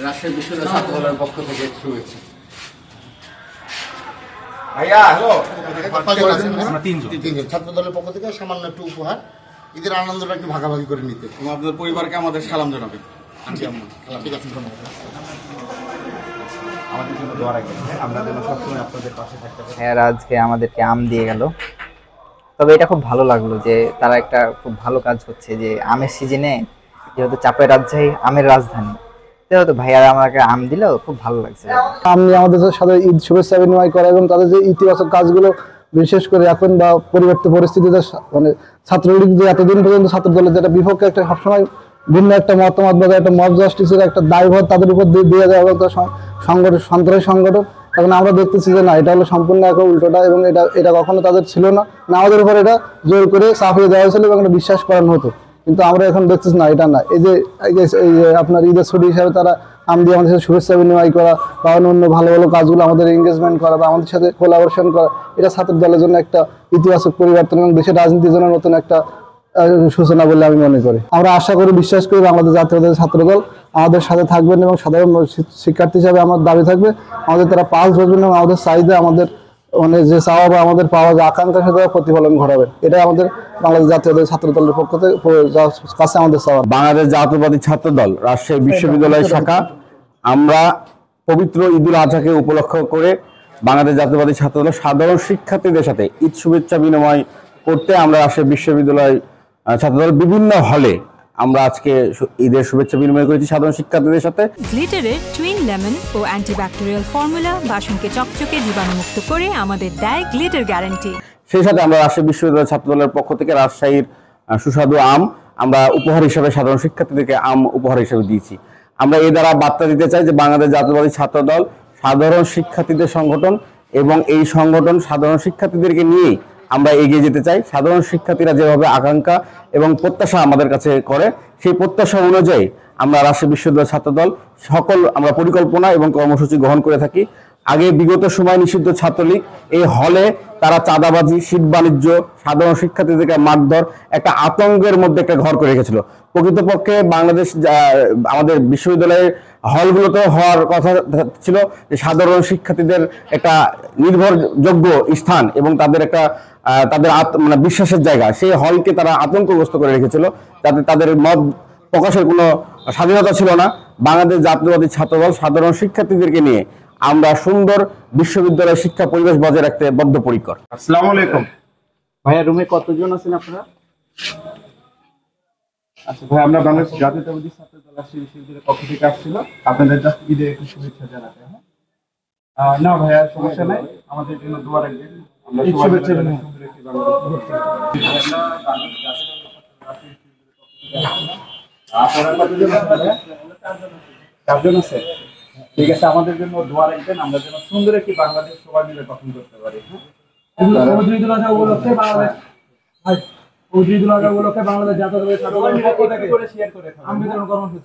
রাজশাহী বিশ্ববিদ্যালয় ছাত্র দলের পক্ষ থেকে শুভেচ্ছা। ভাইয়া হ্যালো, তিনজন ছাত্র দলের পক্ষ থেকে সামান্য একটু উপহার, ঈদের আনন্দটা একটু ভাগাভাগি করে নিতে। আপনাদের পরিবারকে আমাদের সালাম জানাবেন। আন্টি আম্মা ঠিক আছে, ধন্যবাদ। আমাদের জন্য দোয়া রাখবেন, আমরা যেন সবসময় আপনাদের পাশে থাকতে পারি। হ্যাঁ, আজকে আমাদেরকে আম দিয়ে গেল। তবে এটা খুব ভালো লাগলো যে তারা একটা খুব ভালো কাজ করছে, যে আমের সিজনে, যেহেতু চাঁপাই রাজশাহী আমের রাজধানী, যেহেতু ভাইয়ারা আমাকে আম দিলেও খুব ভালো লাগছে। আমি আমাদের সাথে ঈদ শুভেচ্ছা বিনিময় করা এবং তাদের যে ইতিবাচক কাজগুলো, বিশেষ করে এখন বা পরিবর্তিত পরিস্থিতিতে মানে ছাত্রলীগ যে এতদিন পর্যন্ত ছাত্র দলের যেটা বিপক্ষে একটা সবসময় ভিন্ন একটা মতামত বা একটা মব জাস্টিসের একটা দায়ভার তাদের উপর দিয়ে দেওয়া এবং সংগঠন সন্ত্রাসী সংগঠন, এখন আমরা দেখতেছি যে না, এটা হলো সম্পূর্ণ একটা উল্টোটা এবং এটা কখনো তাদের ছিল না, আমাদের উপর এটা জোর করে চাপিয়ে দেওয়া হয়েছিল এবং এটা বিশ্বাস করানো হতো। কিন্তু আমরা এখন দেখতেছি না, এটা না, এই যে আপনার ঈদের ছুটি হিসাবে তারা আম দিয়ে আমাদের সাথে শুভেচ্ছা বিনিময় করা বা অন্য ভালো ভালো কাজগুলো আমাদের এঙ্গেজমেন্ট করা বা আমাদের সাথে কোলাবোরেশন করা, এটা ছাত্র দলের জন্য একটা ইতিবাচক পরিবর্তন এবং দেশের রাজনীতির জন্য নতুন একটা সূচনা বলে আমি মনে করি। আমরা আশা করি, বিশ্বাস করি বাংলাদেশ জাতীয়তাবাদী ছাত্রদল আমাদের সাথে থাকবেন এবং সাধারণ শিক্ষার্থী হিসাবে আমার দাবি থাকবে আমাদের তারা পাস ধরবেন এবং আমাদের চাহিদা, আমাদের মানে যে চাওয়া বা আমাদের পাওয়া যে আকাঙ্ক্ষার সাথে প্রতিফলন ঘটাবেন, এটাই আমাদের বাংলাদেশ জাতীয়তাবাদী ছাত্র দলের পক্ষ থেকে কাছে আমাদের চাওয়া। বাংলাদেশ জাতীয়তাবাদী ছাত্র দল রাজশাহী বিশ্ববিদ্যালয় শাখা, আমরা পবিত্র ঈদুল আজহাকে উপলক্ষ করে বাংলাদেশ জাতীয়তাবাদী ছাত্র দল সাধারণ শিক্ষার্থীদের সাথে ঈদ শুভেচ্ছা বিনিময় করতে আমরা রাজশাহী বিশ্ববিদ্যালয় ছাত্রদল বিভিন্ন হলে আমরা আজকে ঈদের শুভেচ্ছা বিনিময় করেছি সাধারণ শিক্ষার্থীদের সাথে। গ্লিটারের টুইন লেমন ও অ্যান্টিব্যাকটেরিয়াল ফর্মুলা বাসনকে চকচকে জীবাণুমুক্ত করে আমাদের দেয় গ্লিটার গ্যারান্টি। সেই সাথে আমরা রাজশাহী বিশ্ববিদ্যালয় ছাত্রদলের পক্ষ থেকে রাজশাহীর সুস্বাদু আম আমরা উপহার হিসেবে সাধারণ শিক্ষার্থীদেরকে আম উপহার হিসেবে দিয়েছি। আমরা এই দ্বারা বার্তা দিতে চাই যে বাংলাদেশ জাতীয়তাবাদী ছাত্রদল সাধারণ শিক্ষার্থীদের সংগঠন এবং এই সংগঠন সাধারণ শিক্ষার্থীদেরকে নিয়েই আমরা এগিয়ে যেতে চাই। সাধারণ শিক্ষার্থীরা যেভাবে আকাঙ্ক্ষা এবং প্রত্যাশা আমাদের কাছে করে, সেই প্রত্যাশা অনুযায়ী আমরা রাজশাহী বিশ্ববিদ্যালয় ছাত্রদল সকল আমরা পরিকল্পনা এবং কর্মসূচি গ্রহণ করে থাকি। আগে বিগত সময় নিষিদ্ধ ছাত্রলীগ এই হলে তারা চাঁদাবাজি, শীত বাণিজ্য, সাধারণ শিক্ষার্থীদেরকে মারধর, একটা আতঙ্কের মধ্যে একটা ঘর করে রেখেছিল। প্রকৃতপক্ষে বাংলাদেশ আমাদের বিশ্ববিদ্যালয়ের হলগুলোতে হওয়ার কথা ছিল যে সাধারণ শিক্ষার্থীদের একটা নির্ভরযোগ্য স্থান এবং তাদের একটা তাদের মানে বিশ্বাসের জায়গা, সেই হলকে তারা আতঙ্কগ্রস্ত করে রেখেছিল, যাতে তাদের মত প্রকাশের কোনো স্বাধীনতা ছিল না। বাংলাদেশ জাতীয়তাবাদী ছাত্রদল সাধারণ শিক্ষার্থীদেরকে নিয়ে আমরা সুন্দর বিশ্ববিদ্যালয় শিক্ষা পরিবেশ বজায় রাখতে বদ্ধপরিকর। আসসালামু আলাইকুম ভাইয়া, রুমে কতজন আছেন আপনারা? আচ্ছা ভাই, আমরা বাংলাদেশ জাতীয়তাবাদী ছাত্র দল রাজশাহী বিশ্ববিদ্যালয়ের পক্ষ থেকে আসছিল আপনাদের জাস্ট ঈদের একটু শুভেচ্ছা জানাতে। না ভাইয়া, সমস্যা নাই, আমাদের জন্য দোয়া রাখবেন। আমরা শুভেচ্ছা জানাই। আপনারা কতজন আছেন? 4 জন আছে। ঠিক আছে, আমাদের জন্য দোয়া রাখবেন, আমরা যেন সুন্দর একটি বাংলাদেশ সবাই মিলে গঠন করতে পারি। ঈদুল আজহা উপলক্ষে বাংলাদেশ জাতীয়তাবাদী ছাত্র দলের পক্ষ থেকে শেয়ার করে কর্মসূচি